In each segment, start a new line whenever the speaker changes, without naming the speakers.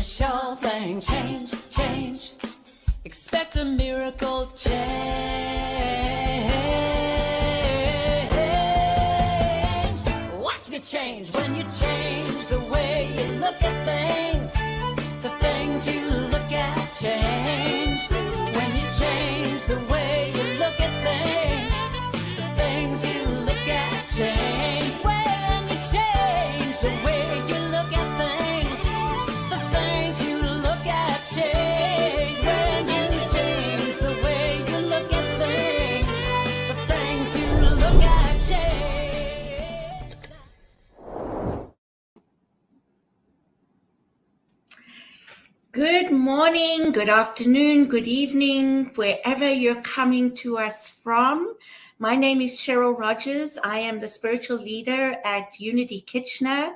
a sure thing. Change, change. Expect a miracle change. Watch me change when you change the way you look at things. The things you look at change. When you change the way you look at things. The things you look at change. When you change the way you look at things. The things you look at change. When you change the way you look at things. The things you look at change.
Good morning, good afternoon, good evening, wherever you're coming to us from. My name is Cheryl Rogers. I am the spiritual leader at Unity Kitchener,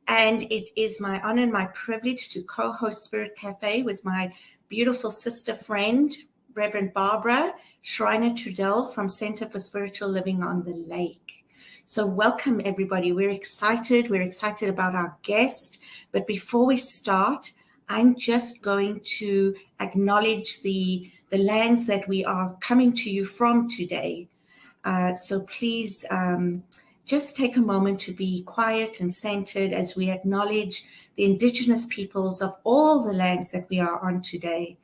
and it is my honor and my privilege to co-host Spirit Café with my beautiful sister friend, Reverend Barbara Schreiner-Trudell from Center for Spiritual Living on the Lake. So welcome, everybody. We're excited. We're excited about our guest. But before we start, I'm just going to acknowledge the lands that we are coming to you from today. So please just take a moment to be quiet and centered as we acknowledge the indigenous peoples of all the lands that we are on today.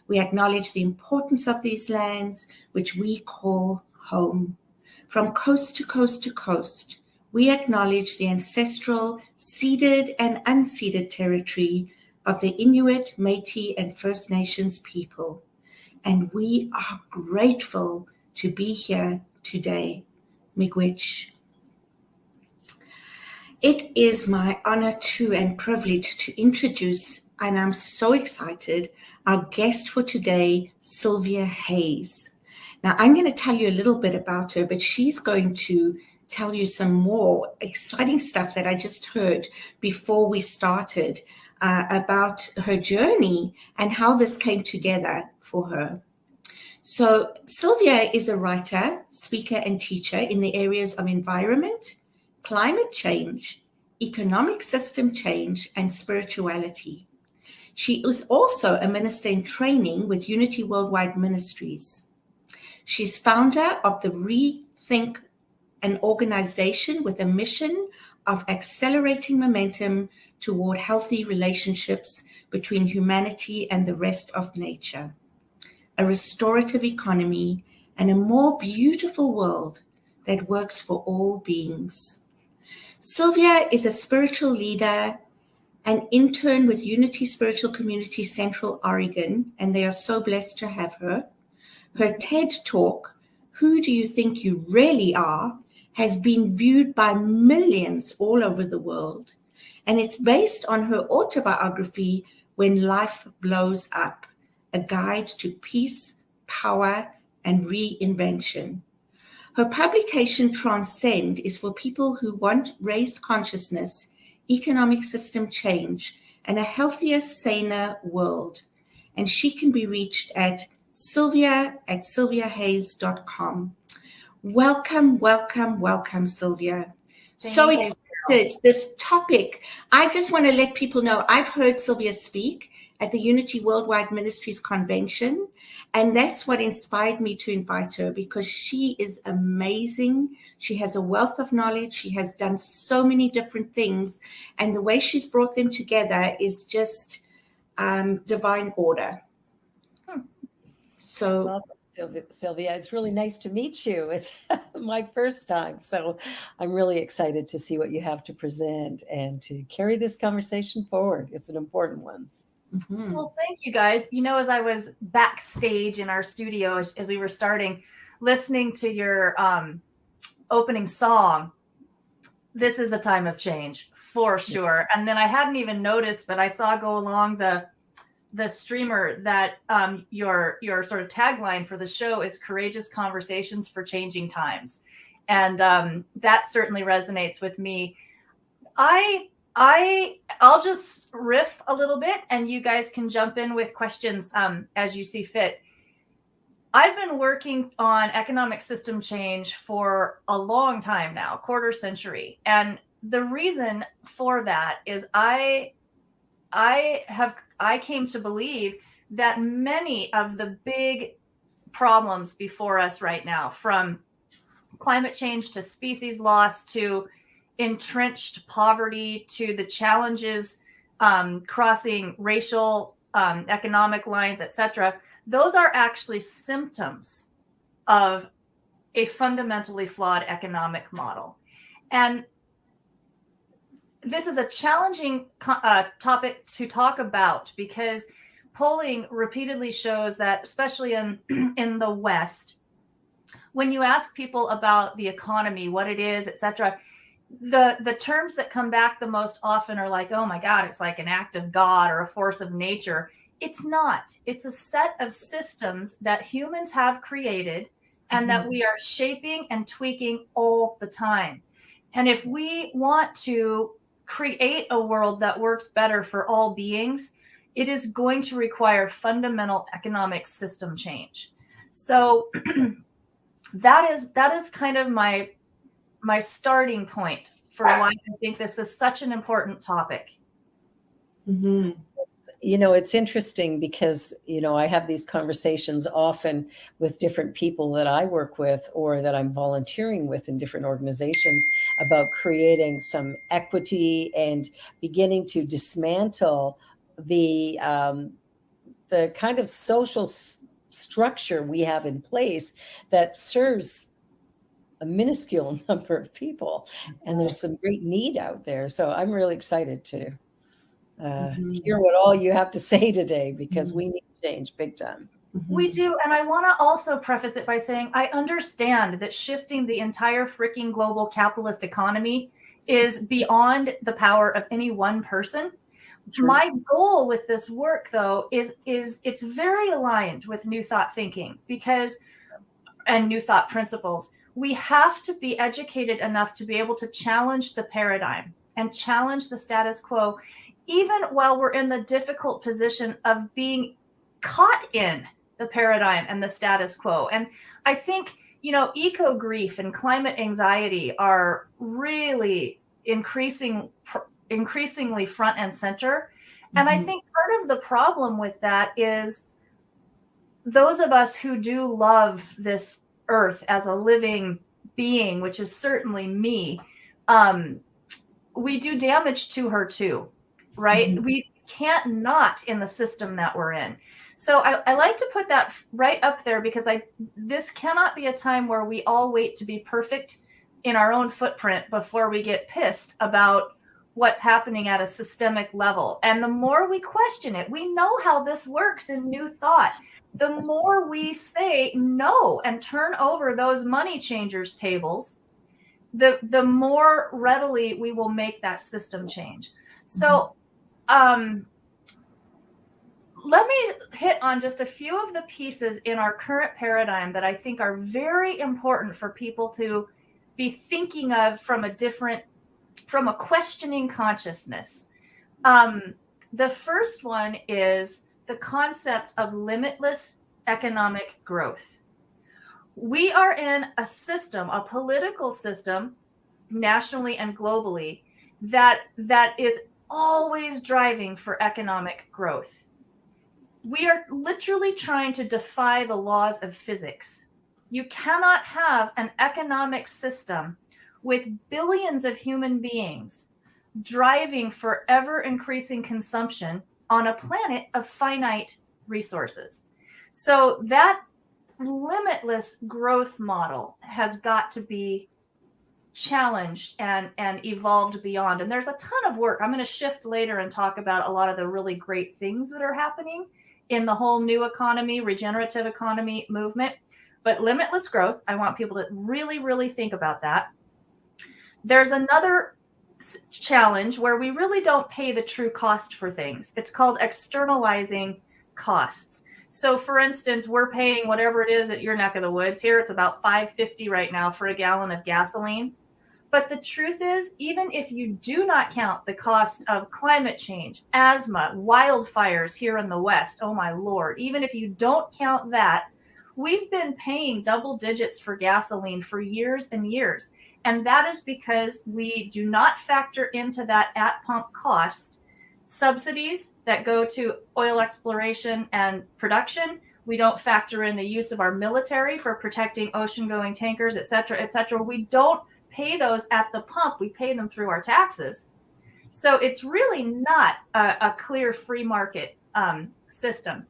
We acknowledge the importance of these lands, which we call home. From coast to coast to coast, we acknowledge the ancestral, ceded and unceded territory of the Inuit, Métis, and First Nations people. And we are grateful to be here today. Miigwech. It is my honor to and privilege to introduce, and I'm so excited, our guest for today, Cylvia Hayes. Now, I'm going to tell you a little bit about her, but she's going to tell you some more exciting stuff that I just heard before we started about her journey and how this came together for her. So Cylvia is a writer, speaker, and teacher in the areas of environment, climate change, economic system change, and spirituality. She is also a minister in training with Unity Worldwide Ministries. She's founder of the Rethink, an organization with a mission of accelerating momentum toward healthy relationships between humanity and the rest of nature, a restorative economy, and a more beautiful world that works for all beings. Cylvia is a spiritual leader, an intern with Unity Spiritual Community Central Oregon, and they are so blessed to have her. Her TED Talk, Who Do You Think You Really Are?, has been viewed by millions all over the world. And it's based on her autobiography, When Life Blows Up, a guide to peace, power, and reinvention. Her publication, Transcend, is for people who want raised consciousness, economic system change, and a healthier, saner world. And she can be reached at sylvia@sylviahayes.com. Welcome, welcome, welcome, Sylvia. So excited. This topic, I just want to let people know, I've heard Cylvia speak at the Unity Worldwide Ministries Convention, and that's what inspired me to invite her, because she is amazing. She has a wealth of knowledge. She has done so many different things, and the way she's brought them together is just divine order. So
welcome, Cylvia. It's really nice to meet you. It's my first time, so I'm really excited to see what you have to present and to carry this conversation forward. It's an important one.
Mm-hmm. Well, thank you, guys. You know, as I was backstage in our studio as we were starting, listening to your opening song, this is a time of change for sure. And then I hadn't even noticed, but I saw go along the streamer that your sort of tagline for the show is courageous conversations for changing times. And that certainly resonates with me. I'll just riff a little bit and you guys can jump in with questions as you see fit. I've been working on economic system change for a long time now, quarter century. And the reason for that is I have I came to believe that many of the big problems before us right now, from climate change to species loss to entrenched poverty to the challenges crossing racial, economic lines, etc., those are actually symptoms of a fundamentally flawed economic model. And this is a challenging topic to talk about, because polling repeatedly shows that, especially in the West, when you ask people about the economy, what it is, etc., the terms that come back the most often are like, oh my God, it's like an act of God or a force of nature. It's not. It's a set of systems that humans have created and that we are shaping and tweaking all the time. And if we want to create a world that works better for all beings, it is going to require fundamental economic system change. So that is kind of my starting point for why I think this is such an important topic.
Mm-hmm. It's interesting because, I have these conversations often with different people that I work with or that I'm volunteering with in different organizations about creating some equity and beginning to dismantle the kind of social structure we have in place that serves a minuscule number of people. And there's some great need out there. So I'm really excited to hear what all you have to say today, because we need change big time.
We do. And I want to also preface it by saying I understand that shifting the entire freaking global capitalist economy is beyond the power of any one person. True. My goal with this work, though, is it's very aligned with New Thought thinking and New Thought principles. We have to be educated enough to be able to challenge the paradigm and challenge the status quo, even while we're in the difficult position of being caught in the paradigm and the status quo. And I think, eco grief and climate anxiety are really increasingly front and center. And I think part of the problem with that is those of us who do love this earth as a living being, which is certainly me, we do damage to her too, right? We can't not in the system that we're in. So I like to put that right up there, because this cannot be a time where we all wait to be perfect in our own footprint before we get pissed about what's happening at a systemic level. And the more we question it, we know how this works in New Thought. The more we say no and turn over those money changers tables, the more readily we will make that system change. So let me hit on just a few of the pieces in our current paradigm that I think are very important for people to be thinking of from a questioning consciousness. The first one is the concept of limitless economic growth. We are in a system, a political system, nationally and globally, that is always driving for economic growth. We are literally trying to defy the laws of physics. You cannot have an economic system with billions of human beings driving for ever increasing consumption on a planet of finite resources. So that limitless growth model has got to be challenged and evolved beyond. And there's a ton of work. I'm going to shift later and talk about a lot of the really great things that are happening in the whole new economy, regenerative economy movement. But limitless growth, I want people to really, really think about that. There's another challenge where we really don't pay the true cost for things. It's called externalizing costs. So for instance, we're paying whatever it is at your neck of the woods. Here it's about $5.50 right now for a gallon of gasoline. But the truth is, even if you do not count the cost of climate change, asthma, wildfires here in the West, oh my Lord, even if you don't count that, we've been paying double digits for gasoline for years and years. And that is because we do not factor into that at pump cost subsidies that go to oil exploration and production. We don't factor in the use of our military for protecting ocean-going tankers, et cetera, et cetera. We don't pay those at the pump. We pay them through our taxes. So it's really not a clear free market system.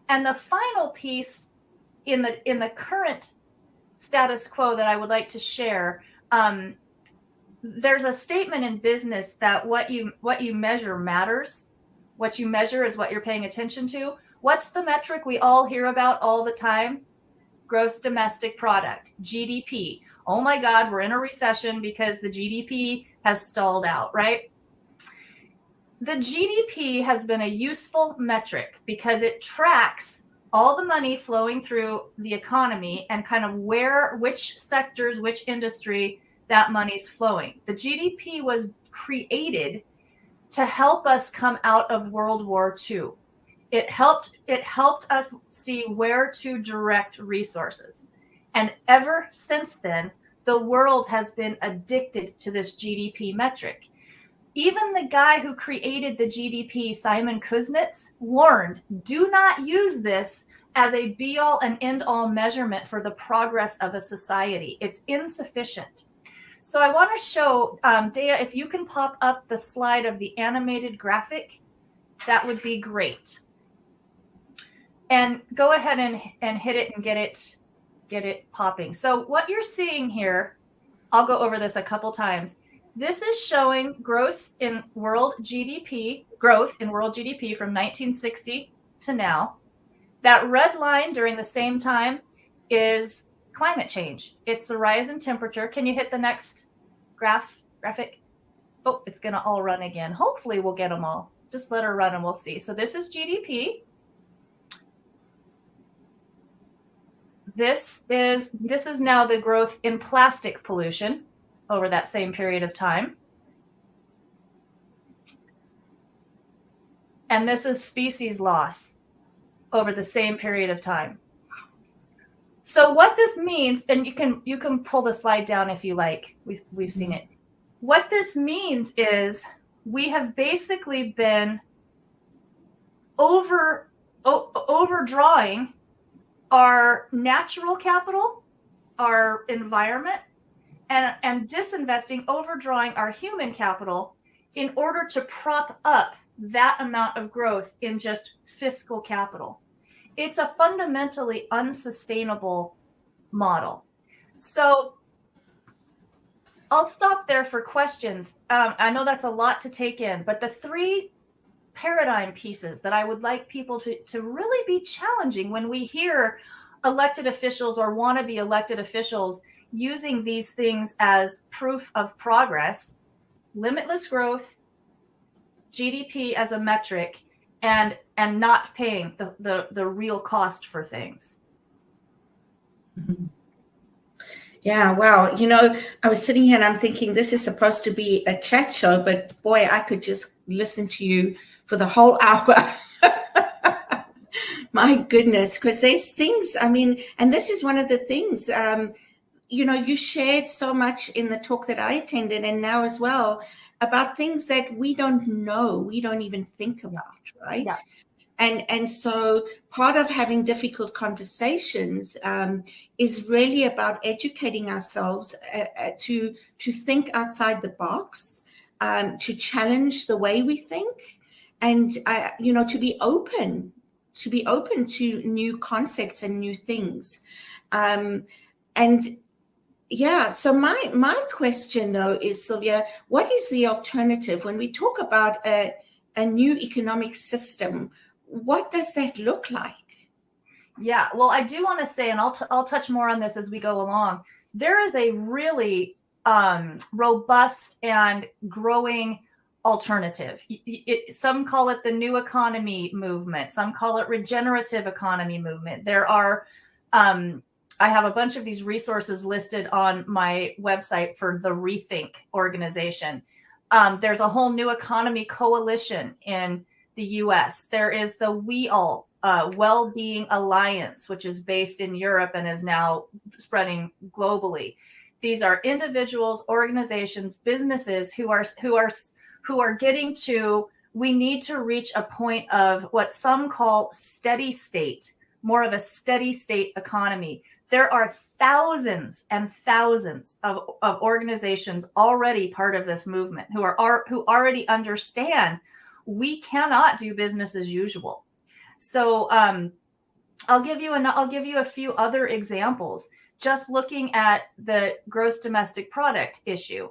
And the final piece in the current status quo that I would like to share, there's a statement in business that what you measure matters. What you measure is what you're paying attention to. What's the metric we all hear about all the time? Gross domestic product, GDP. Oh my God, we're in a recession because the GDP has stalled out, right? The GDP has been a useful metric because it tracks all the money flowing through the economy and kind of which sectors, which industry that money's flowing. The GDP was created to help us come out of World War II. It helped us see where to direct resources. And ever since then, the world has been addicted to this GDP metric. Even the guy who created the GDP, Simon Kuznets, warned, do not use this as a be-all and end-all measurement for the progress of a society. It's insufficient. So I want to show, Dea, if you can pop up the slide of the animated graphic, that would be great. And go ahead and hit it and get it popping. So what you're seeing here, I'll go over this a couple times. This is showing growth in world GDP from 1960 to now. That red line during the same time is climate change. It's the rise in temperature. Can you hit the next graphic? Oh, it's going to all run again. Hopefully we'll get them all. Just let her run and we'll see. So this is GDP. This is now the growth in plastic pollution over that same period of time. And this is species loss over the same period of time. So what this means, and you can pull the slide down if you like. We've seen it. What this means is we have basically been overdrawing our natural capital, our environment, and disinvesting, overdrawing our human capital in order to prop up that amount of growth in just fiscal capital. It's a fundamentally unsustainable model. So I'll stop there for questions. I know that's a lot to take in, but the three paradigm pieces that I would like people to really be challenging when we hear elected officials or want to be elected officials using these things as proof of progress: limitless growth, GDP as a metric, and not paying the real cost for things.
Yeah, wow. You know, I was sitting here and I'm thinking this is supposed to be a chat show, but boy, I could just listen to you for the whole hour. My goodness, because there's things, I mean, and this is one of the things, you know, you shared so much in the talk that I attended and now as well about things that we don't know, we don't even think about, right?
Yeah.
And so part of having difficult conversations is really about educating ourselves to think outside the box, to challenge the way we think, and you know, to be open to new concepts and new things. And yeah, so my question though is, Cylvia, what is the alternative when we talk about a new economic system? What does that look like?
Yeah, well, I do want to say, and I'll touch more on this as we go along. There is a really robust and growing alternative. Some call it the new economy movement. Some call it regenerative economy movement. There are, I have a bunch of these resources listed on my website for the Rethink organization. There's a whole new economy coalition in the US. There is the We All Well-Being Alliance, which is based in Europe and is now spreading globally. These are individuals, organizations, businesses who are getting to we need to reach a point of what some call steady state, more of a steady state economy. There are thousands and thousands of organizations already part of this movement who already understand we cannot do business as usual. So I'll give you a few other examples. Just looking at the gross domestic product issue,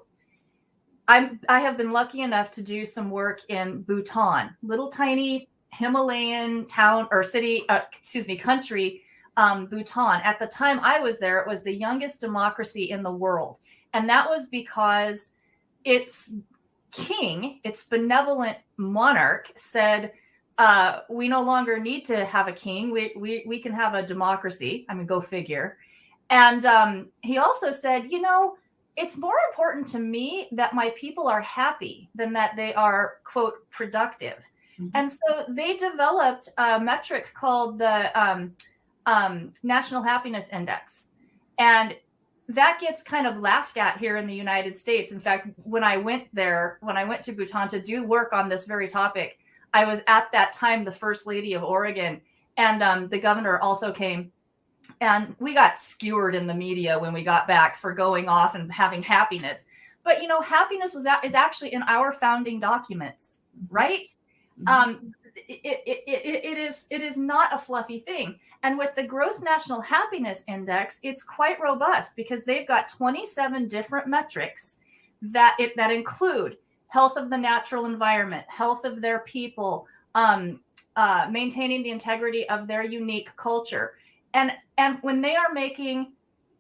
I have been lucky enough to do some work in Bhutan, little tiny Himalayan town or city, country, Bhutan. At the time I was there, it was the youngest democracy in the world. And that was because its king, its benevolent monarch said, we no longer need to have a king. We can have a democracy. I mean, go figure. And he also said, it's more important to me that my people are happy than that they are, quote, productive. Mm-hmm. And so they developed a metric called the National Happiness Index. And that gets kind of laughed at here in the United States. In fact, when I went to Bhutan to do work on this very topic, I was at that time the First Lady of Oregon, and the governor also came. And we got skewered in the media when we got back for going off and having happiness. But, happiness is actually in our founding documents, right? Mm-hmm. It is not a fluffy thing. And with the Gross National Happiness Index, it's quite robust because they've got 27 different metrics that include health of the natural environment, health of their people, maintaining the integrity of their unique culture. And when they are making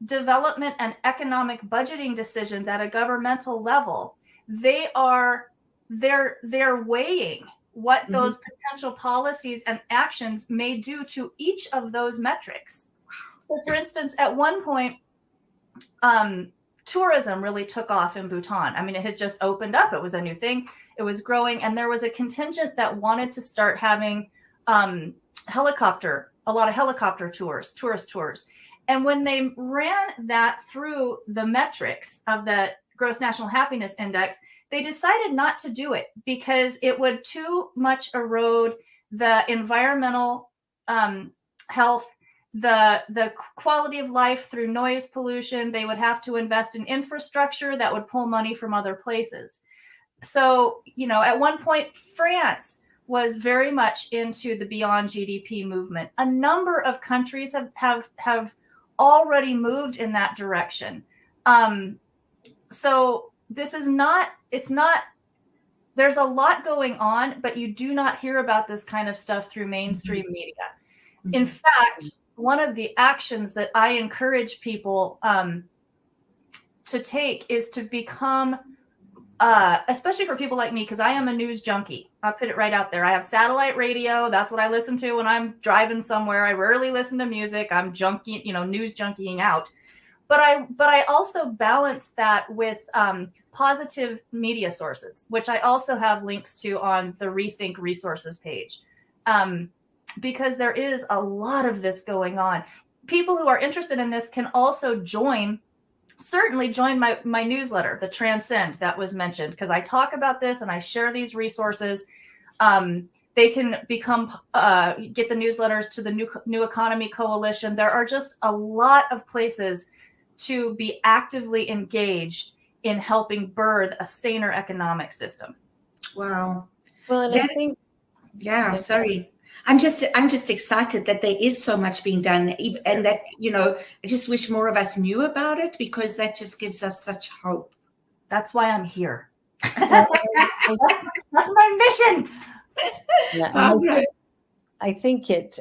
development and economic budgeting decisions at a governmental level, they're weighing what those potential policies and actions may do to each of those metrics. So for instance, at one point, tourism really took off in Bhutan. I mean, it had just opened up. It was a new thing. It was growing. And there was a contingent that wanted to start having a lot of helicopter tours, tourist tours. And when they ran that through the metrics of the Gross National Happiness Index, they decided not to do it because it would too much erode the environmental health, the quality of life through noise pollution. They would have to invest in infrastructure that would pull money from other places. So, at one point, France was very much into the Beyond GDP movement. A number of countries have already moved in that direction. So this is there's a lot going on, but you do not hear about this kind of stuff through mainstream media. Mm-hmm. In fact, one of the actions that I encourage people to take is to become, especially for people like me, because I am a news junkie. I'll put it right out there. I have satellite radio. That's what I listen to when I'm driving somewhere. I rarely listen to music. I'm news junkieing out. But I also balance that with positive media sources, which I also have links to on the Rethink Resources page, because there is a lot of this going on. People who are interested in this can also certainly join my newsletter, the Transcend, that was mentioned, because I talk about this and I share these resources. They can get the newsletters to the New Economy Coalition. There are just a lot of places to be actively engaged in helping birth a saner economic system.
Wow.
Well, and I think,
I'm sorry. I'm just excited that there is so much being done, and that, I just wish more of us knew about it, because that just gives us such hope.
That's why I'm here. That's my mission.
Yeah, I think it,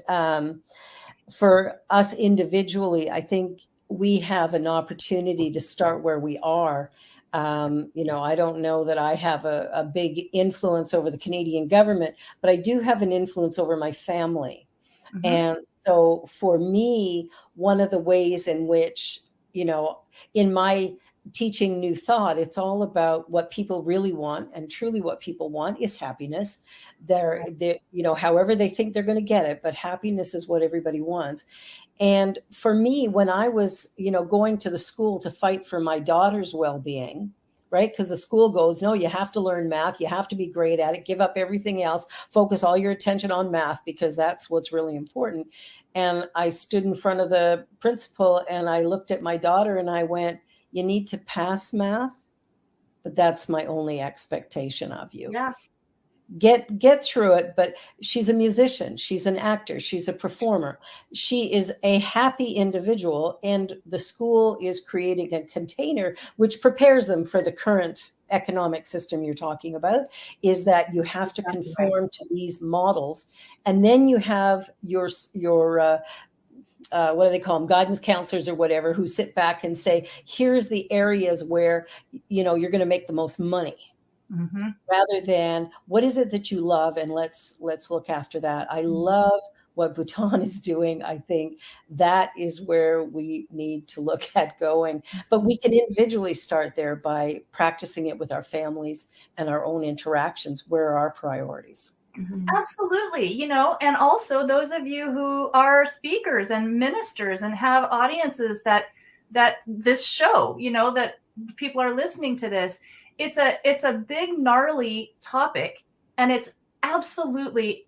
for us individually, I think we have an opportunity to start where we are. I don't know that I have a big influence over the Canadian government, but I do have an influence over my family. Mm-hmm. And so for me, one of the ways in which, in my teaching New Thought, it's all about what people really want, and truly what people want is happiness. They're however they think they're going to get it, but happiness is what everybody wants. And for me, when I was, going to the school to fight for my daughter's well-being, right? Because the school goes, no, you have to learn math. You have to be great at it. Give up everything else. Focus all your attention on math because that's what's really important. And I stood in front of the principal and I looked at my daughter and I went, you need to pass math, but that's my only expectation of you.
Yeah.
Get through it. But she's a musician, she's an actor, she's a performer, she is a happy individual, and the school is creating a container which prepares them for the current economic system you're talking about, is that you have to conform to these models, and then you have your what do they call them, guidance counselors or whatever, who sit back and say, here's the areas where you're going to make the most money. Mm-hmm. Rather than what is it that you love, and let's look after that. I love what Bhutan is doing. I think that is where we need to look at going, but we can individually start there by practicing it with our families and our own interactions. Where are our priorities?
Mm-hmm. Absolutely. And also those of you who are speakers and ministers and have audiences that this show, that people are listening to this. It's a big, gnarly topic, and it's absolutely,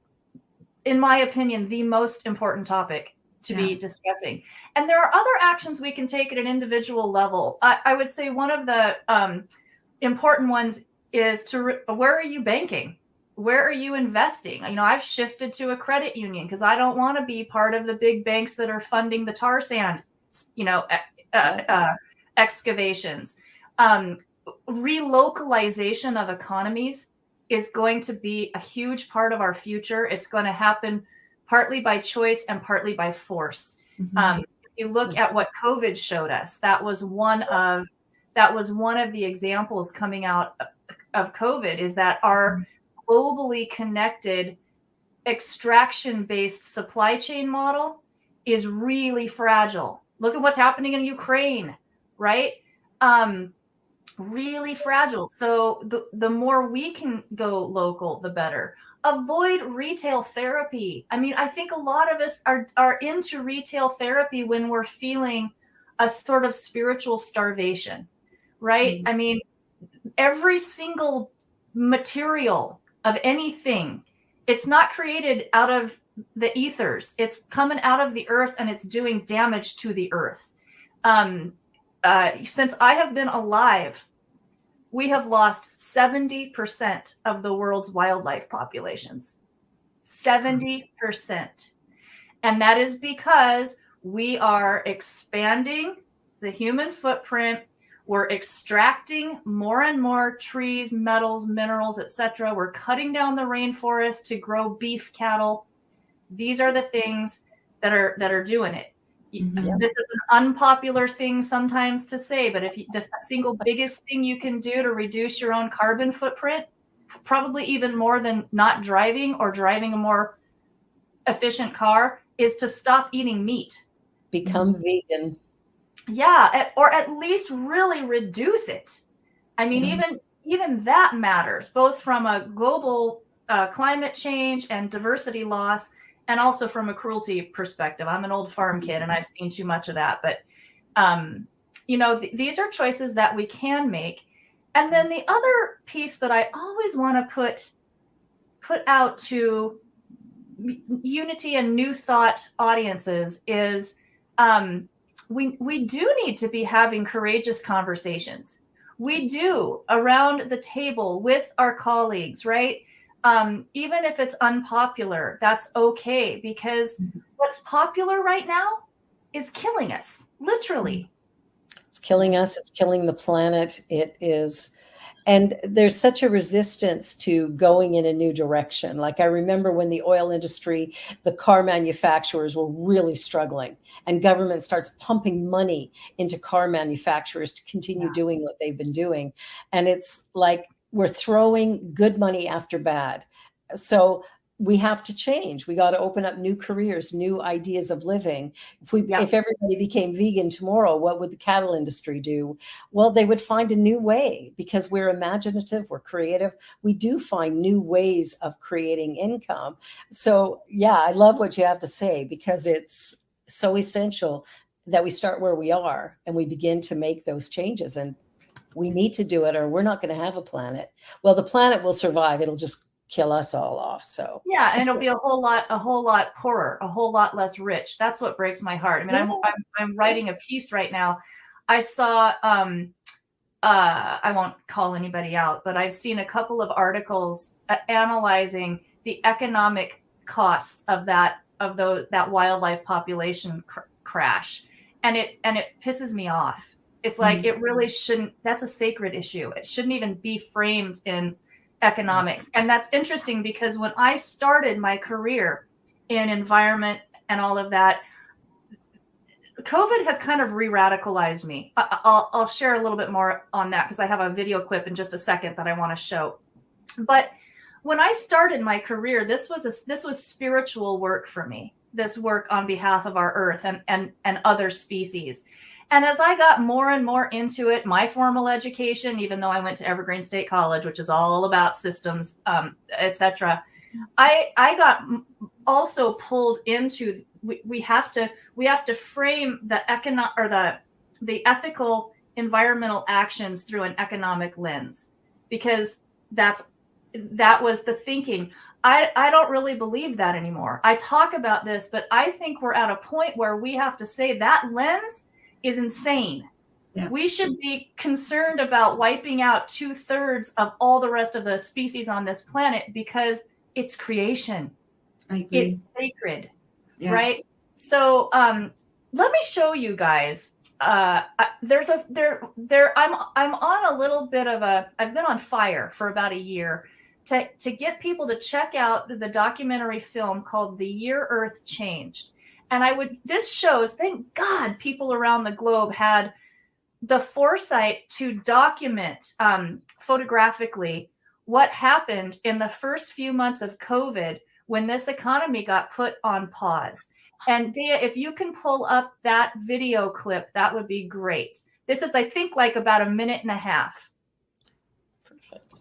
in my opinion, the most important topic to be discussing. And there are other actions we can take at an individual level. I would say one of the important ones is where are you banking? Where are you investing? I've shifted to a credit union because I don't want to be part of the big banks that are funding the tar sand, excavations. Relocalization of economies is going to be a huge part of our future. It's going to happen partly by choice and partly by force. Mm-hmm. If you look at what COVID showed us, that was one of the examples coming out of COVID, is that our globally connected extraction-based supply chain model is really fragile. Look at what's happening in Ukraine, right? Really fragile. So the more we can go local, the better. Avoid retail therapy. I think a lot of us are into retail therapy when we're feeling a sort of spiritual starvation, right? Mm-hmm. Every single material of anything, it's not created out of the ethers. It's coming out of the earth and it's doing damage to the earth. Since I have been alive, we have lost 70% of the world's wildlife populations. 70%. And that is because we are expanding the human footprint. We're extracting more and more trees, metals, minerals, etc. We're cutting down the rainforest to grow beef cattle. These are the things that are doing it. Mm-hmm. This is an unpopular thing sometimes to say, but the single biggest thing you can do to reduce your own carbon footprint, probably even more than not driving or driving a more efficient car, is to stop eating meat.
Become vegan.
Yeah, or at least really reduce it. Even that matters, both from a global climate change and diversity loss, and also from a cruelty perspective. I'm an old farm kid and I've seen too much of that. But, these are choices that we can make. And then the other piece that I always want to put out to unity and new thought audiences is we do need to be having courageous conversations. We do, around the table with our colleagues, right? Even if it's unpopular, that's okay, because what's popular right now is killing us, literally.
It's killing us. It's killing the planet. It is. And there's such a resistance to going in a new direction. Like I remember when the oil industry, the car manufacturers were really struggling, and government starts pumping money into car manufacturers to continue doing what they've been doing. And it's like we're throwing good money after bad. So we have to change. We got to open up new careers, new ideas of living. If everybody became vegan tomorrow, what would the cattle industry do? Well, they would find a new way, because we're imaginative, we're creative. We do find new ways of creating income. So yeah, I love what you have to say, because it's so essential that we start where we are and we begin to make those changes. And we need to do it or we're not going to have a planet. Well, the planet will survive. It'll just kill us all off. So
yeah, and it'll be a whole lot poorer, a whole lot less rich. That's what breaks my heart. I mean, I'm writing a piece right now. I saw I won't call anybody out, but I've seen a couple of articles analyzing the economic costs of that wildlife population crash, and it pisses me off. It's like it really shouldn't. That's a sacred issue. It shouldn't even be framed in economics. And that's interesting because when I started my career in environment and all of that, COVID has kind of re-radicalized me. I'll share a little bit more on that because I have a video clip in just a second that I want to show. But when I started my career, this was spiritual work for me. This work on behalf of our Earth and other species. And as I got more and more into it, my formal education, even though I went to Evergreen State College, which is all about systems, etc., I got also pulled into. We have to frame the the ethical environmental actions through an economic lens, because that was the thinking. I don't really believe that anymore. I talk about this, but I think we're at a point where we have to say that lens is insane. Yeah. We should be concerned about wiping out 2/3 of all the rest of the species on this planet because it's creation.
I agree.
It's sacred. Yeah. Right. So let me show you guys. I'm on a little bit of I've been on fire for about a year to get people to check out the documentary film called The Year Earth Changed. And this shows, thank God, people around the globe had the foresight to document photographically what happened in the first few months of COVID when this economy got put on pause. And Dea, if you can pull up that video clip, that would be great. This is, I think, like about a minute and a half.
Perfect.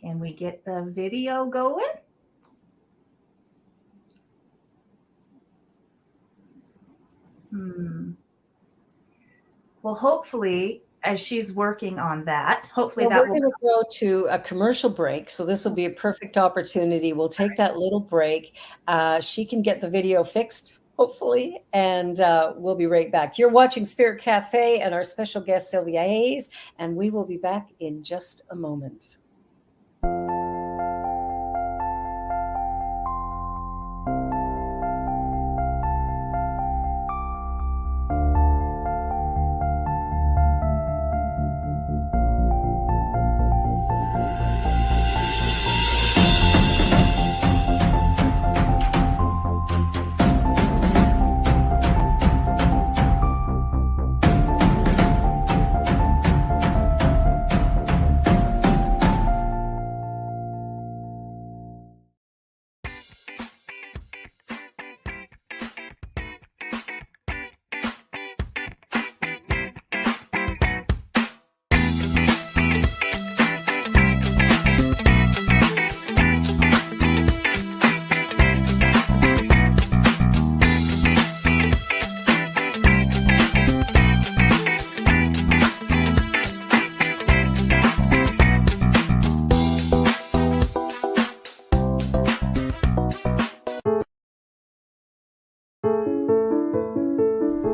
Can we get the video going? Well, hopefully, as she's working on that, hopefully
we're going to go to a commercial break. So this will be a perfect opportunity. We'll take that little break. She can get the video fixed, hopefully, and we'll be right back. You're watching Spirit Cafe and our special guest, Cylvia Hayes, and we will be back in just a moment.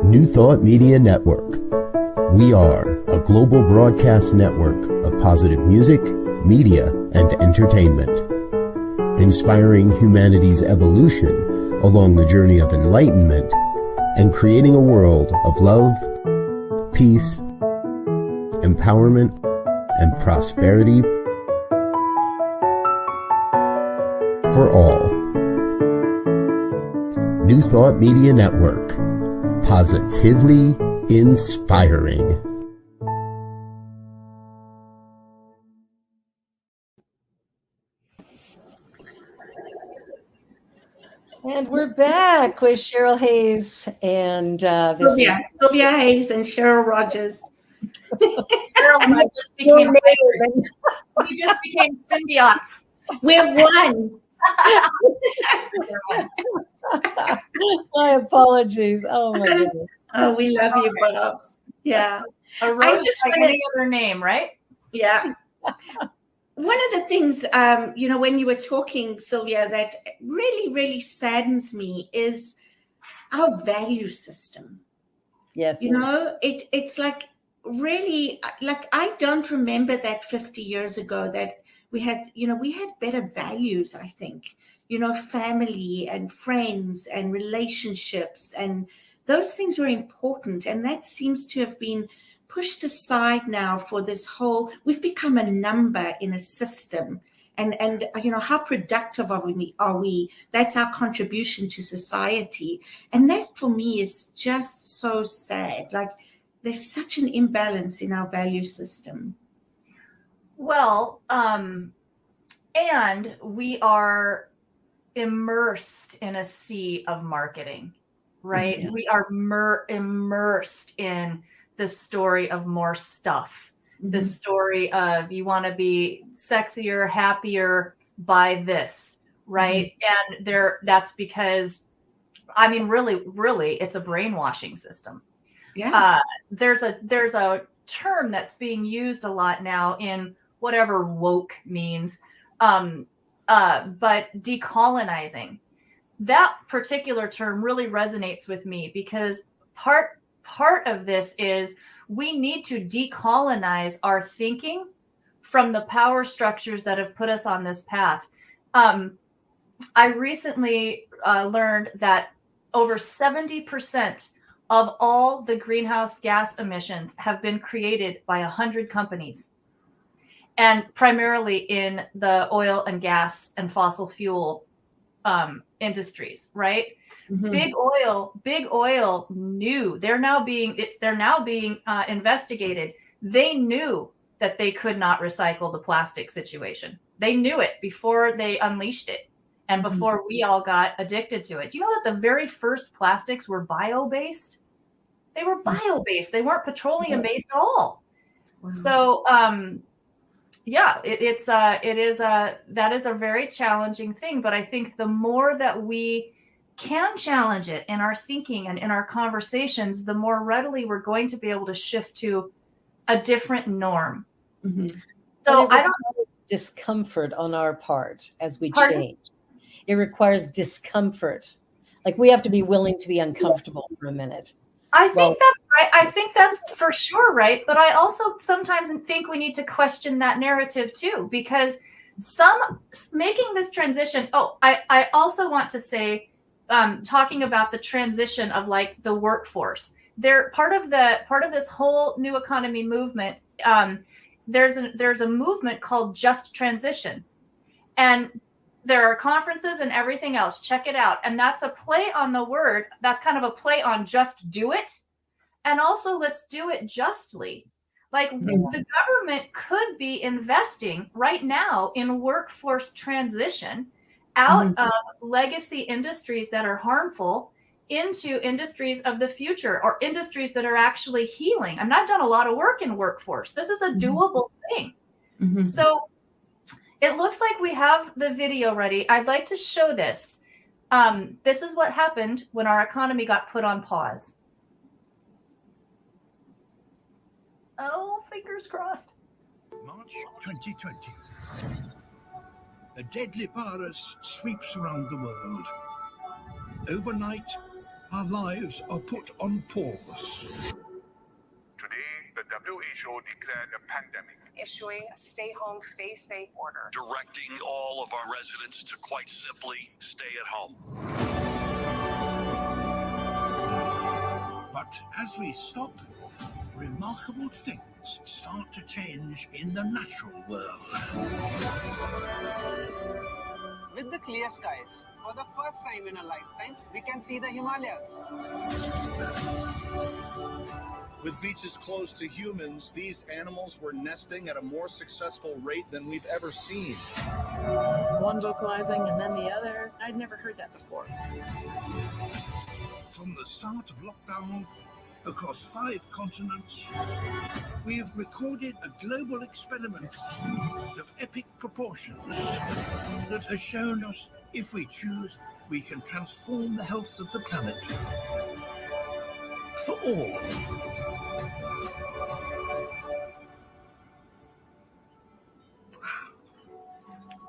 New Thought Media Network. We are a global broadcast network of positive music, media, and entertainment, inspiring humanity's evolution along the journey of enlightenment and creating a world of love, peace, empowerment, and prosperity for all. New Thought Media Network. Positively inspiring.
And we're back with Cheryl Hayes and
Cylvia Hayes and Cheryl Rogers.
Cheryl and I just became symbiotes.
We're one.
My apologies. Oh my goodness.
Oh, we love you, Bobs. Yeah.
A
I
rose
just
by
wanna-
any other name, right?
Yeah. One of the things, when you were talking, Cylvia, that really, really saddens me is our value system.
Yes.
It's like really, like I don't remember that 50 years ago that we had better values, I think, family and friends and relationships, and those things were important. And that seems to have been pushed aside now for this whole, we've become a number in a system. And how productive are we? That's our contribution to society. And that for me is just so sad. Like there's such an imbalance in our value system.
Well, and we are immersed in a sea of marketing, right?
Yeah.
We are immersed in the story of more stuff. The story of you want to be sexier, happier, buy this, right? And that's because, I mean, really, it's a brainwashing system.
Yeah.
There's a term that's being used a lot now in whatever woke means, but decolonizing. That particular term really resonates with me because part of this is we need to decolonize our thinking from the power structures that have put us on this path. I recently learned that over 70% of all the greenhouse gas emissions have been created by 100 companies, and primarily in the oil and gas and fossil fuel industries, right? Big oil knew they're now being investigated. They knew that they could not recycle the plastic situation. They knew it before they unleashed it and before we all got addicted to it. Do you know that the very first plastics were bio-based? They were bio-based. They weren't petroleum-based at all. Wow. So that is a very challenging thing. But I think the more that we can challenge it in our thinking and in our conversations, the more readily we're going to be able to shift to a different norm. So I don't
discomfort on our part as we change. It requires discomfort. Like we have to be willing to be uncomfortable for a minute.
I think that's right. I think that's for sure right. But I also sometimes think we need to question that narrative too, because making this transition. Oh, I also want to say, talking about the transition of like the workforce. They're part of this whole new economy movement. There's a movement called Just Transition, and there are conferences and everything else. Check it out. And that's a play on the word. That's kind of a play on just do it. And also let's do it justly. Like the government could be investing right now in workforce transition out of legacy industries that are harmful into industries of the future, or industries that are actually healing. I mean, I've done a lot of work in workforce. This is a doable thing. So it looks like we have the video ready. I'd like to show this. This is what happened when our economy got put on pause. Oh, fingers crossed.
March 2020. A deadly virus sweeps around the world. Overnight, our lives are put on pause.
Today, the WHO declared a pandemic,
issuing a stay home, stay safe order,
directing all of our residents to quite simply stay at home.
But as we stop, remarkable things start to change in the natural world.
With the clear skies, for the first time in a lifetime, we can see the Himalayas.
With beaches close to humans, these animals were nesting at a more successful rate than we've ever seen.
One vocalizing and then the other. I'd never heard that before.
From the start of lockdown, across 5 continents, we have recorded a global experiment of epic proportions that has shown us If we choose, we can transform the health of the planet. For all.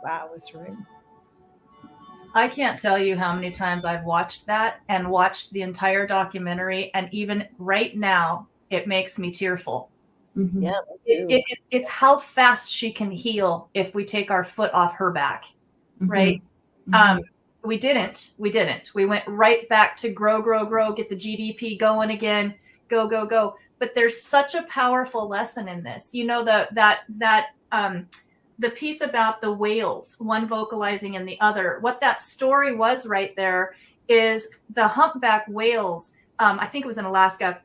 Wow, it's right.
I can't tell you how many times I've watched that and watched the entire documentary, and even right now, it makes me tearful.
Mm-hmm.
Yeah,
It's how fast she can heal if we take our foot off her back, right?
Mm-hmm.
We didn't. We went right back to grow, get the GDP going again, go. But there's such a powerful lesson in this. You know, the piece about the whales, one vocalizing and the other, what that story was right there is the humpback whales, I think it was in Alaska,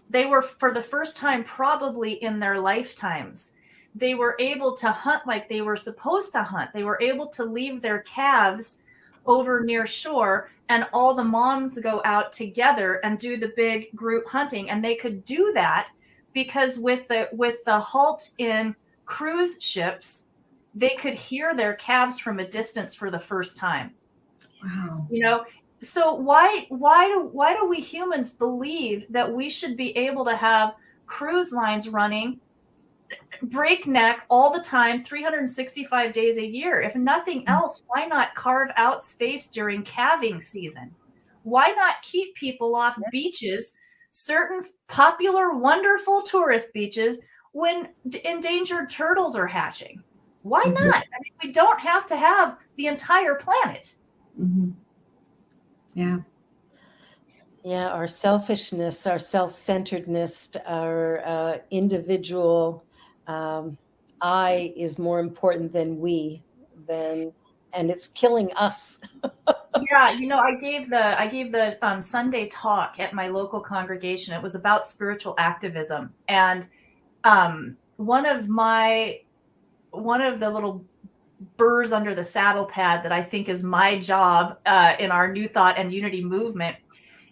they were, for the first time probably in their lifetimes, they were able to hunt like they were supposed to hunt. They were able to leave their calves over near shore, and all the moms go out together and do the big group hunting. And they could do that because with the halt in cruise ships, they could hear their calves from a distance for the first time.
Wow.
You know, so why do we humans believe that we should be able to have cruise lines running breakneck all the time, 365 days a year? If nothing else, why not carve out space during calving season? Why not keep people off beaches, certain popular, wonderful tourist beaches, when endangered turtles are hatching? Why not? I mean, we don't have to have the entire planet.
Mm-hmm. Yeah.
Yeah, our selfishness, our self-centeredness, our individual I is more important than we, and it's killing us.
Yeah, you know, I gave the Sunday talk at my local congregation. It was about spiritual activism, and one of the little burrs under the saddle pad that I think is my job in our New Thought and Unity movement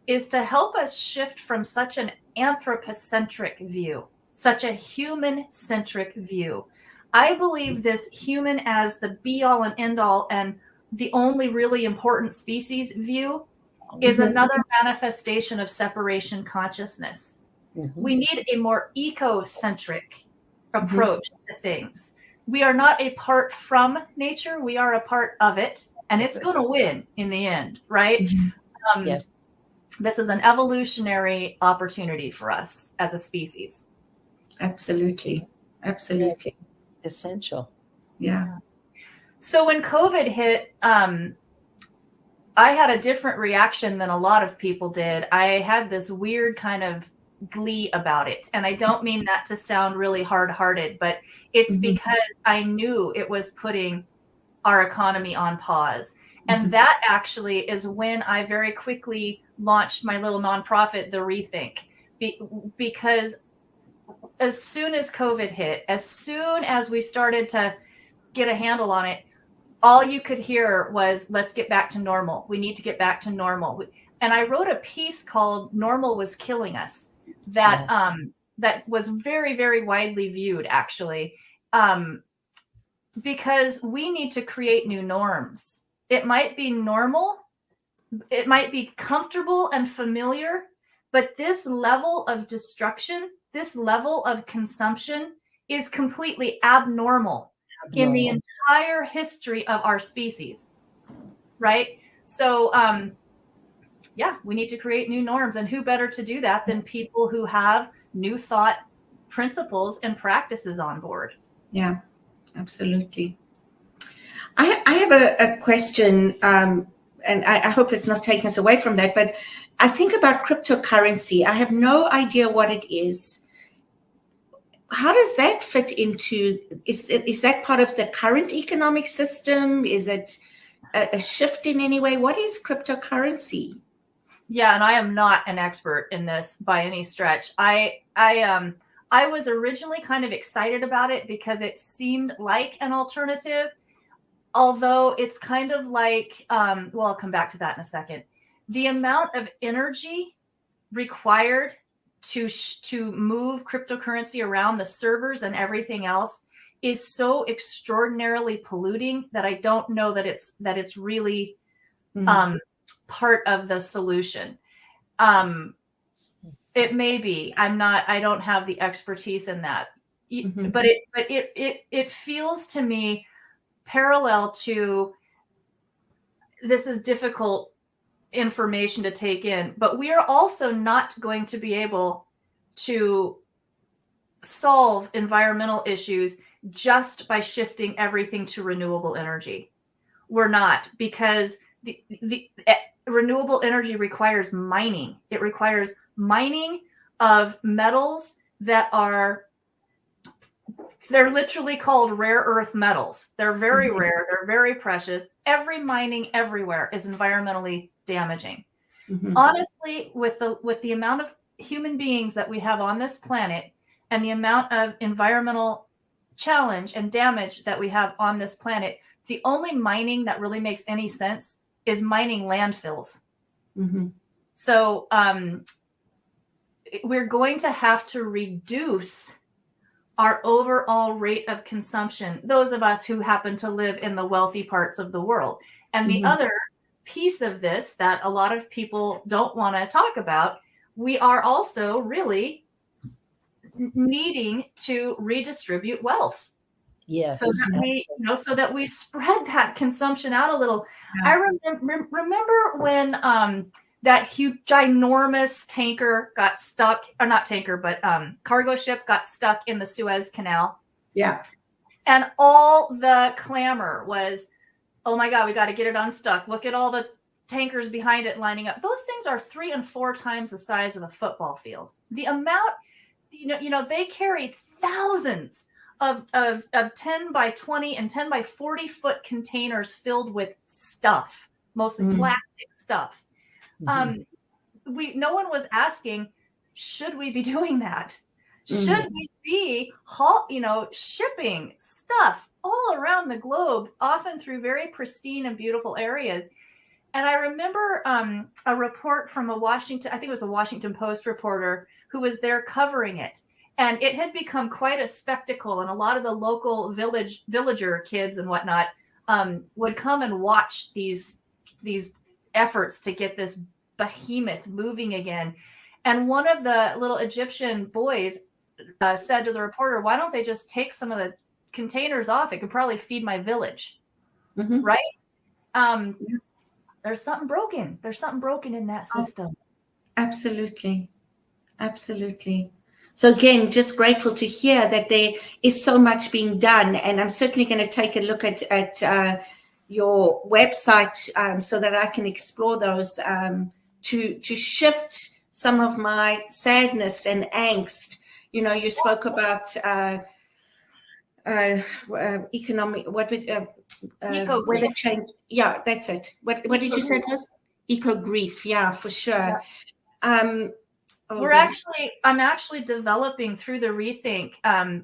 is to help us shift from such an anthropocentric view, such a human-centric view. I believe this human as the be-all and end-all and the only really important species view is another manifestation of separation consciousness. We need a more eco-centric approach to things. We are not a part from nature. We are a part of it, and it's going to win in the end, right?
Yes.
This is an evolutionary opportunity for us as a species.
Absolutely.
Essential.
Yeah.
So when COVID hit, I had a different reaction than a lot of people did. I had this weird kind of glee about it. And I don't mean that to sound really hard-hearted, but it's because I knew it was putting our economy on pause. And that actually is when I very quickly launched my little nonprofit, The Rethink, because as soon as COVID hit, as soon as we started to get a handle on it, all you could hear was, let's get back to normal. We need to get back to normal. And I wrote a piece called Normal Was Killing Us that that was very, very widely viewed, actually, because we need to create new norms. It might be normal, it might be comfortable and familiar, but this level of destruction, this level of consumption is completely abnormal in the entire history of our species, right? So, yeah, we need to create new norms. And who better to do that than people who have new thought principles and practices on board?
Yeah, absolutely. I have a question, and I hope it's not taking us away from that, but I think about cryptocurrency. I have no idea what it is. How does that fit into, is that part of the current economic system? Is it a shift in any way? What is cryptocurrency?
Yeah, and I am not an expert in this by any stretch. I was originally kind of excited about it because it seemed like an alternative, although it's kind of like, well, I'll come back to that in a second. The amount of energy required to move cryptocurrency around, the servers and everything else, is so extraordinarily polluting that I don't know that it's really part of the solution. It may be. I don't have the expertise in that. But it feels to me parallel to, this is difficult information to take in, but we are also not going to be able to solve environmental issues just by shifting everything to renewable energy. We're not, because the renewable energy requires mining. It requires mining of metals that they're literally called rare earth metals. They're very rare. They're very precious. Every mining everywhere is environmentally damaging. Honestly, with the amount of human beings that we have on this planet and the amount of environmental challenge and damage that we have on this planet, the only mining that really makes any sense is mining landfills. So we're going to have to reduce our overall rate of consumption, those of us who happen to live in the wealthy parts of the world. And the other piece of this that a lot of people don't want to talk about, we are also really needing to redistribute wealth.
Yes.
So that we spread that consumption out a little. I remember when that huge, ginormous tanker got stuck, or not tanker, but cargo ship got stuck in the Suez Canal.
Yeah.
And all the clamor was, oh my God, we got to get it unstuck. Look at all the tankers behind it lining up. Those things are 3 and 4 times the size of a football field. The amount, they carry thousands of 10 by 20 and 10 by 40 foot containers filled with stuff, mostly plastic stuff. No one was asking, should we be doing that? Should we be, shipping stuff all around the globe, often through very pristine and beautiful areas? And I remember a report from I think it was a Washington Post reporter who was there covering it. And it had become quite a spectacle. And a lot of the local villager kids and whatnot would come and watch these efforts to get this behemoth moving again. And one of the little Egyptian boys said to the reporter, why don't they just take some of the containers off? It could probably feed my village. Right? There's something broken. There's something broken in that system.
Absolutely. Absolutely. So again, just grateful to hear that there is so much being done. And I'm certainly going to take a look at your website so that I can explore those to shift some of my sadness and angst. You spoke about economic, weather change. Yeah, that's it. What did you say it was? Eco grief. Yeah, for sure. Yeah.
I'm actually developing through the Rethink.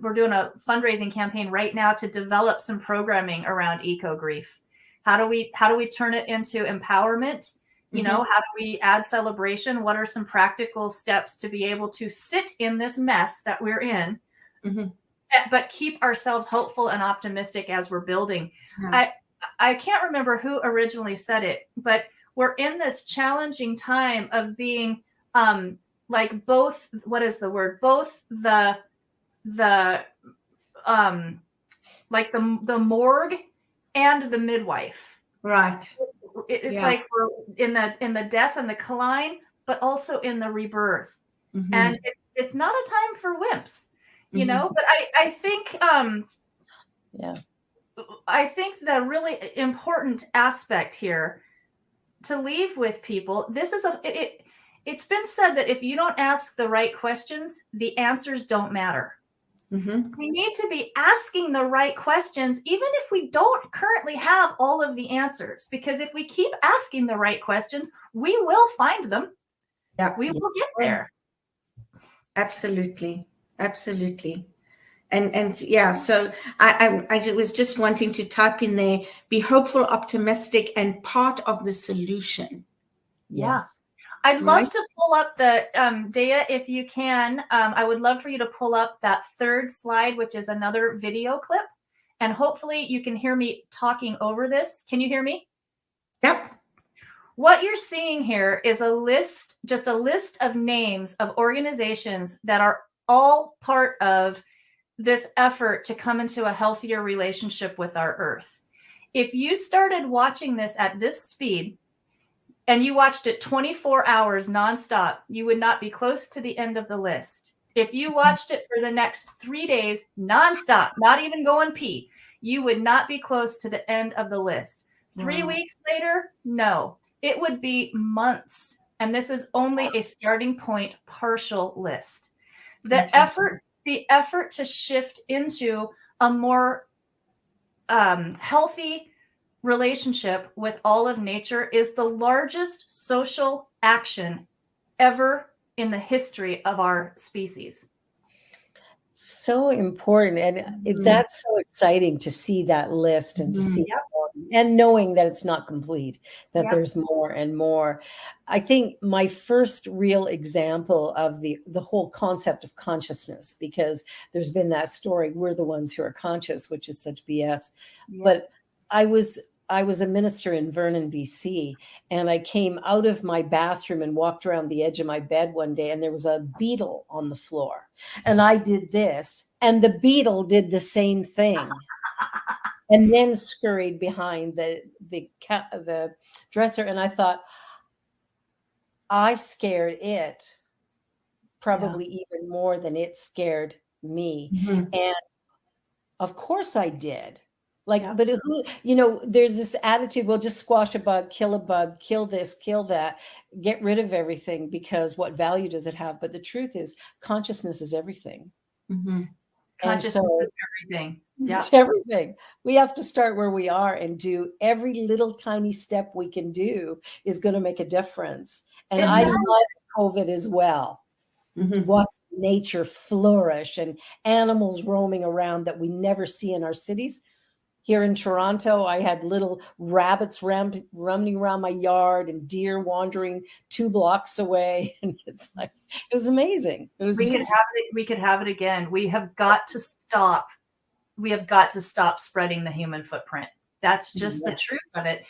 We're doing a fundraising campaign right now to develop some programming around eco grief. How do we turn it into empowerment? How do we add celebration? What are some practical steps to be able to sit in this mess that we're in, but keep ourselves hopeful and optimistic as we're building? Yeah. I can't remember who originally said it, but we're in this challenging time of being like both, what is the word? Both the morgue and the midwife.
Right.
It's like we're in the death and the decline, but also in the rebirth. And it's not a time for wimps, but I think I think the really important aspect here to leave with people, this is it's been said that if you don't ask the right questions, the answers don't matter. We need to be asking the right questions, even if we don't currently have all of the answers, because if we keep asking the right questions, we will find them.
Yeah,
we will get there.
Absolutely. Absolutely. And yeah, so I was just wanting to type in there, be hopeful, optimistic, and part of the solution.
Yes. I'd love
Right.
to pull up the, Dea, if you can, I would love for you to pull up that third slide, which is another video clip. And hopefully you can hear me talking over this. Can you hear me?
Yep.
What you're seeing here is a list, just a list of names of organizations that are all part of this effort to come into a healthier relationship with our earth. If you started watching this at this speed, and you watched it 24 hours nonstop, you would not be close to the end of the list. If you watched it for the next 3 days nonstop, not even going pee, you would not be close to the end of the list. 3
Wow.
weeks later, no, it would be months. And this is only a starting point partial list. The effort to shift into a more healthy relationship with all of nature is the largest social action ever in the history of our species.
So important. And that's so exciting to see that list and to see and knowing that it's not complete, that there's more and more. I think my first real example of the whole concept of consciousness, because there's been that story, we're the ones who are conscious, which is such BS. But I was a minister in Vernon, BC, and I came out of my bathroom and walked around the edge of my bed one day, and there was a beetle on the floor. And I did this, and the beetle did the same thing, and then scurried behind the dresser. And I thought, I scared it probably even more than it scared me. And of course I did. Like, but who, there's this attitude, well, just squash a bug, kill this, kill that, get rid of everything, because what value does it have? But the truth is, consciousness is everything.
Consciousness is everything.
It's everything. We have to start where we are and do every little tiny step we can do is going to make a difference. And I love COVID as well. Watch nature flourish and animals roaming around that we never see in our cities. Here in Toronto, I had little rabbits running around my yard and deer wandering 2 blocks away. And it's like, it was amazing. It was
we could have it again. We have got to stop. We have got to stop spreading the human footprint. That's just the truth of it.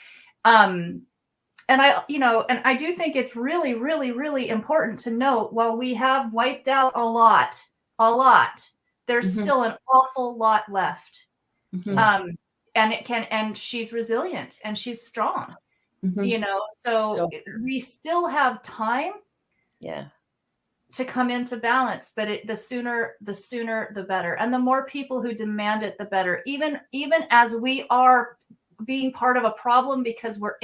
And I do think it's really, really, really important to note, while we have wiped out a lot, there's still an awful lot left. And she's resilient and she's strong, so we still have time to come into balance, but the sooner the better. And the more people who demand it, the better, even as we are being part of a problem, because we're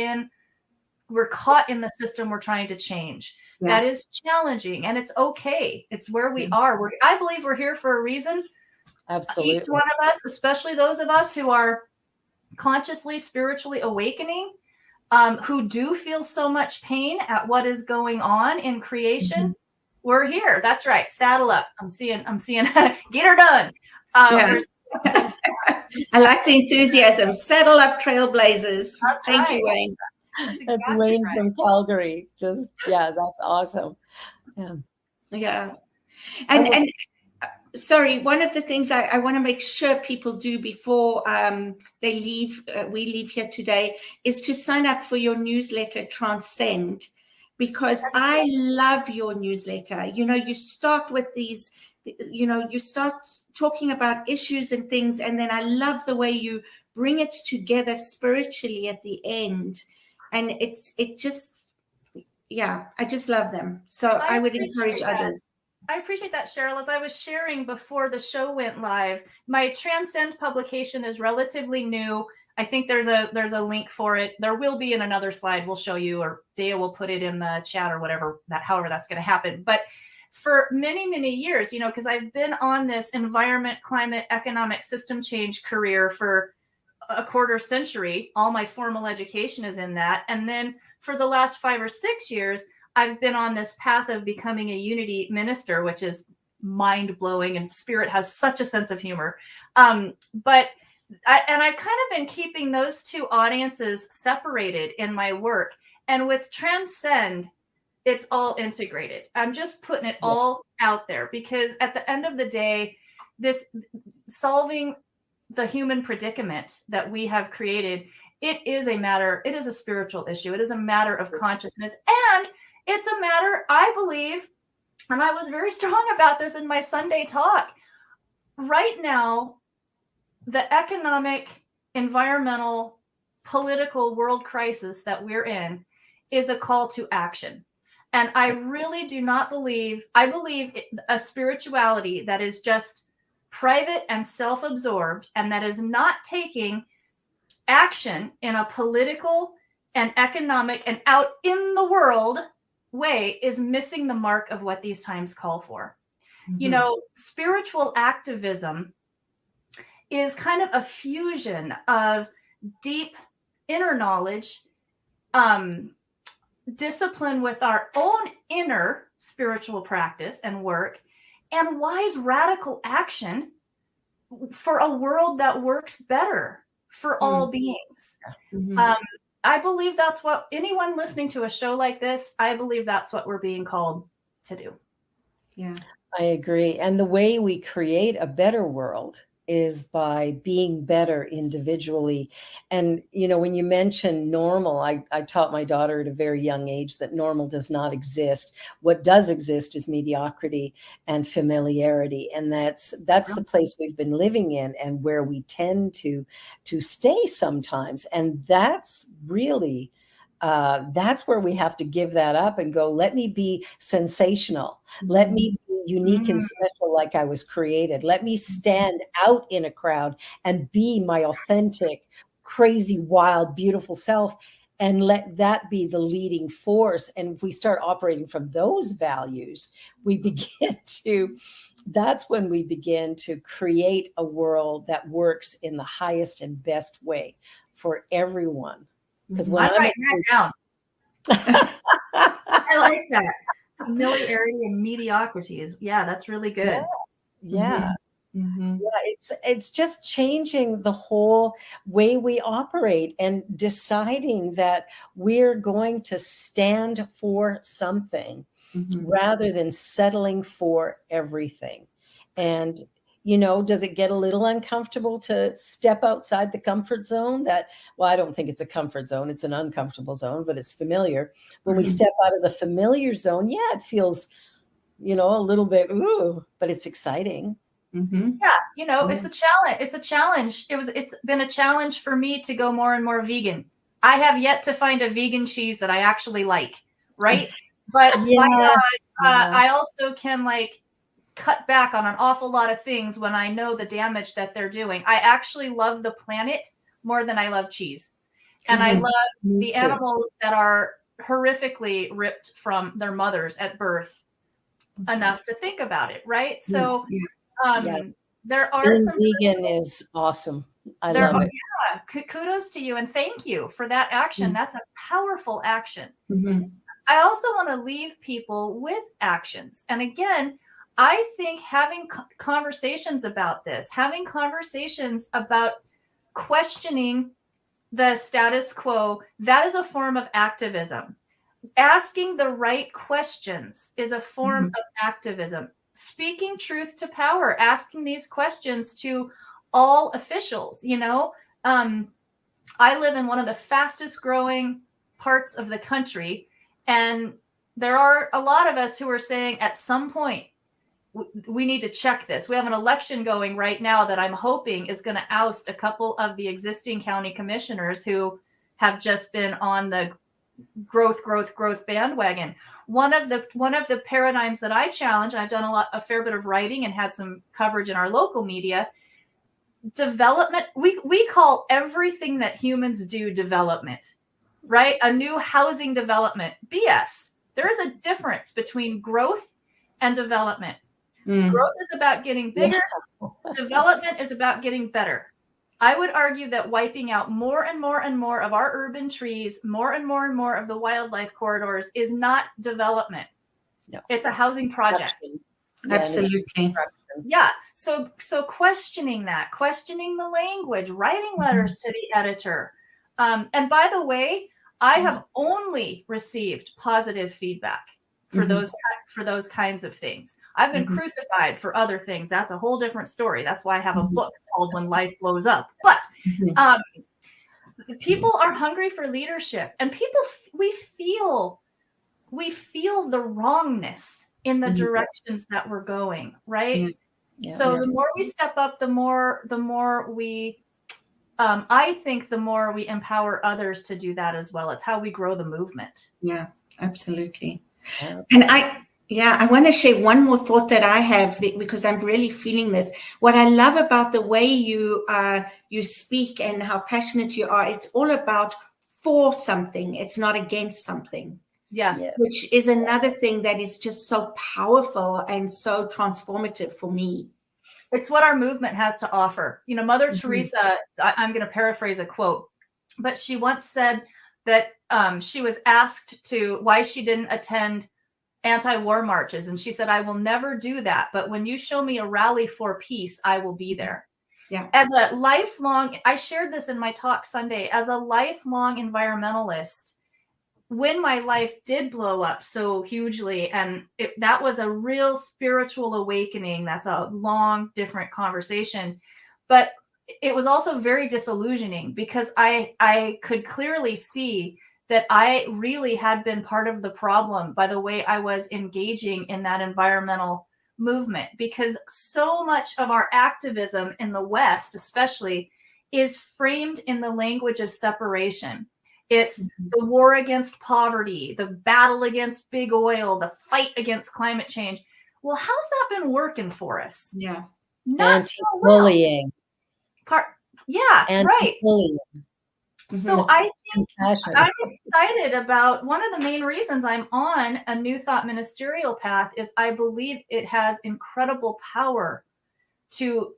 caught in the system we're trying to change. That is challenging, and it's okay. It's where we are. I believe we're here for a reason.
Absolutely.
Each one of us, especially those of us who are consciously, spiritually awakening, who do feel so much pain at what is going on in creation. We're here. That's right. Saddle up. I'm seeing get her done.
I like the enthusiasm. Saddle up, trailblazers. Thank you, Wayne.
That's Wayne from Calgary. That's awesome.
And sorry, one of the things I want to make sure people do before they leave, we leave here today, is to sign up for your newsletter, Transcend, because I love your newsletter. You start with these, you start talking about issues and things, and then I love the way you bring it together spiritually at the end. And I just love them. So I would encourage others.
I appreciate that, Cheryl. As I was sharing before the show went live, my Transcend publication is relatively new. I think there's a link for it. There will be in another slide. We'll show you, or Dea will put it in the chat or however that's going to happen. But for many, many years, because I've been on this environment, climate, economic system change career for a quarter century. All my formal education is in that. And then for the last 5 or 6 years, I've been on this path of becoming a unity minister, which is mind-blowing, and Spirit has such a sense of humor. But I've kind of been keeping those two audiences separated in my work. And with Transcend, it's all integrated. I'm just putting it all out there because at the end of the day, this solving the human predicament that we have created, it is a spiritual issue. It is a matter of consciousness. And it's a matter, I believe, and I was very strong about this in my Sunday talk. Right now, the economic, environmental, political world crisis that we're in is a call to action. And I really do not believe, I believe a spirituality that is just private and self-absorbed and that is not taking action in a political and economic and out in the world way is missing the mark of what these times call for. You know, spiritual activism is kind of a fusion of deep inner knowledge, discipline with our own inner spiritual practice and work, and wise radical action for a world that works better for all beings. I believe that's what anyone listening to a show like this, I believe that's what we're being called to do.
Yeah,
I agree. And the way we create a better world is by being better individually. And, you know, when you mention normal, I taught my daughter at a very young age that normal does not exist. What does exist is mediocrity and familiarity. And that's the place we've been living in and where we tend to stay sometimes. And that's really, that's where we have to give that up and go, let me be sensational. Let me be unique and special like I was created. Let me stand out in a crowd and be my authentic, crazy, wild, beautiful self. And let that be the leading force. And if we start operating from those values, that's when we begin to create a world that works in the highest and best way for everyone. Because when
I'm writing that down. I like that. Familiarity and mediocrity is, that's really good.
Yeah. It's just changing the whole way we operate and deciding that we're going to stand for something rather than settling for everything. And, you know, does it get a little uncomfortable to step outside the comfort zone? I don't think it's a comfort zone. It's an uncomfortable zone, but it's familiar. When we step out of the familiar zone, it feels, you know, a little bit, but it's exciting.
Yeah, you know, it's a challenge. It's a challenge. It's been a challenge for me to go more and more vegan. I have yet to find a vegan cheese that I actually like, right? But my God, I also can cut back on an awful lot of things when I know the damage that they're doing. I actually love the planet more than I love cheese. And I love the animals that are horrifically ripped from their mothers at birth enough to think about it, right? So there are
being
some
vegan is awesome. I love it.
Yeah, kudos to you and thank you for that action. That's a powerful action. I also want to leave people with actions. And again, I think having conversations about this, having conversations about questioning the status quo, that is a form of activism. Asking the right questions is a form of activism. Speaking truth to power, asking these questions to all officials. You know, I live in one of the fastest growing parts of the country, and there are a lot of us who are saying at some point, we need to check this. We have an election going right now that I'm hoping is going to oust a couple of the existing county commissioners who have just been on the growth bandwagon. One of the paradigms that I challenge, I've done a fair bit of writing and had some coverage in our local media. Development, we call everything that humans do development, right? A new housing development, BS. There is a difference between growth and development. Growth is about getting bigger. Development is about getting better. I would argue that wiping out more and more and more of our urban trees, more and more of the wildlife corridors is not development. No, it's a housing project.
Absolutely.
Yeah. So questioning that, questioning the language, writing letters to the editor. And by the way, I have only received positive feedback for those kinds of things. I've been crucified for other things. That's a whole different story. That's why I have a book called When Life Blows Up. But people are hungry for leadership, and we feel the wrongness in the directions that we're going, right? So the more we step up, the more we I think the more we empower others to do that as well. It's how we grow the movement.
Yeah, absolutely. And I want to share one more thought that I have, because I'm really feeling this. What I love about the way you speak and how passionate you are, it's all about for something. It's not against something.
Yes.
Which is another thing that is just so powerful and so transformative for me.
It's what our movement has to offer. You know, Mother Teresa, I'm going to paraphrase a quote, but she once said that she was asked why she didn't attend anti-war marches. And she said, I will never do that. But when you show me a rally for peace, I will be there.
Yeah.
As a lifelong, I shared this in my talk Sunday, as a lifelong environmentalist, when my life did blow up so hugely, and that was a real spiritual awakening. That's a long, different conversation. But it was also very disillusioning, because I could clearly see that I really had been part of the problem by the way I was engaging in that environmental movement, because so much of our activism in the West, especially, is framed in the language of separation. It's the war against poverty, the battle against big oil, the fight against climate change. Well, how's that been working for us?
Yeah.
Not so
Anti-bullying.
well. Right.
Anti-bullying.
So I think I'm excited about, one of the main reasons I'm on a New Thought ministerial path is I believe it has incredible power to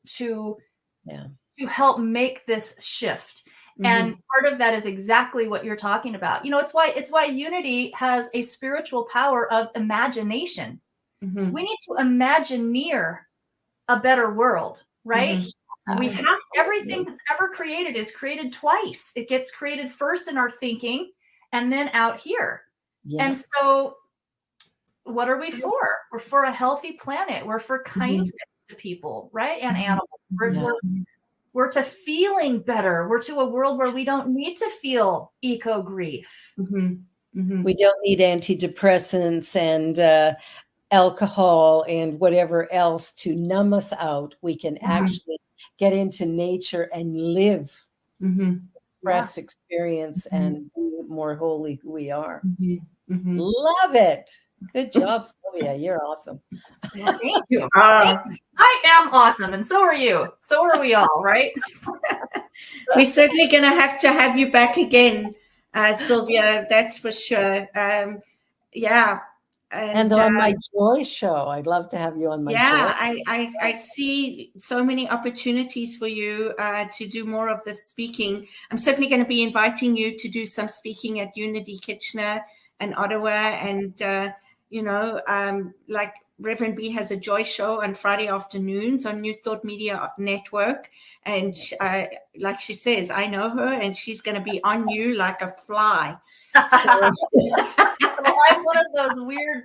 help make this shift. And part of that is exactly what you're talking about. You know, it's why unity has a spiritual power of imagination. We need to imagineer a better world, right? We have, everything that's ever created is created twice. It gets created first in our thinking and then out here. And so what are we for? We're for a healthy planet. We're for kindness to people, right? And animals. We're to feeling better. We're to a world where we don't need to feel eco grief.
We don't need antidepressants and alcohol and whatever else to numb us out. We can actually get into nature and live, express, experience, and be more wholly who we are. Love it. Good job, Cylvia. You're awesome.
Well, thank you. I am awesome, and so are you. So are we all, right?
We're certainly going to have you back again, Cylvia. That's for sure.
And on my Joy show. I'd love to have you on my Joy.
I see so many opportunities for you to do more of this speaking. I'm certainly going to be inviting you to do some speaking at Unity Kitchener and Ottawa, and like Reverend B has a Joy show on Friday afternoons on New Thought Media Network, and like she says, I know her, and she's going to be on you like a fly. So.
Well, I'm one of those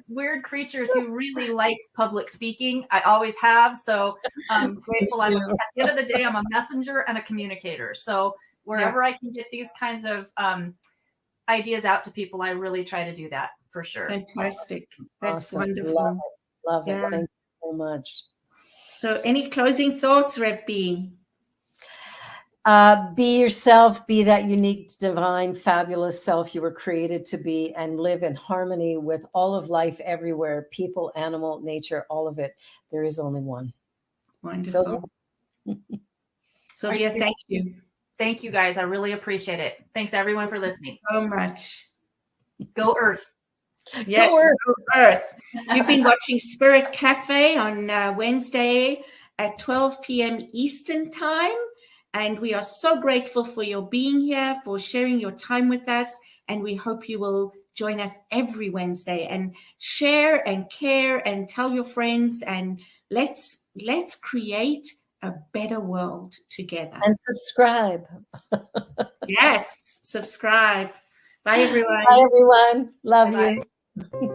weird creatures who really likes public speaking. I always have. So I'm grateful. At the end of the day, I'm a messenger and a communicator. So wherever I can get these kinds of ideas out to people, I really try to do that for sure.
Fantastic. That's
awesome.
Wonderful.
Love it. Thank you so much.
So any closing thoughts, Rev B?
Be yourself, be that unique, divine, fabulous self you were created to be, and live in harmony with all of life everywhere, people, animal, nature, all of it. There is only one.
Wonderful. Cylvia, thank you.
Thank you, guys. I really appreciate it. Thanks, everyone, for listening.
So much.
Go Earth.
Yes, go Earth. You've been watching Spirit Cafe on Wednesday at 12 p.m. Eastern Time. And we are so grateful for your being here, for sharing your time with us. And we hope you will join us every Wednesday and share and care and tell your friends. And let's create a better world together.
And subscribe.
Yes, subscribe. Bye, everyone.
Bye, everyone. Love
Bye-bye.
you.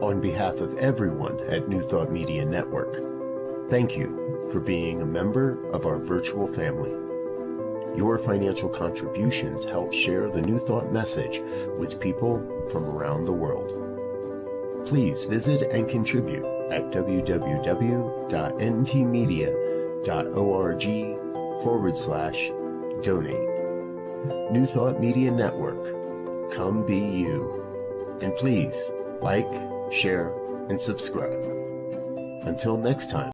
On behalf of everyone at New Thought Media Network, thank you for being a member of our virtual family. Your financial contributions help share the New Thought message with people from around the world. Please visit and contribute at www.ntmedia.org/donate. New Thought Media Network. Come be you. And please like, share, and subscribe. Until next time.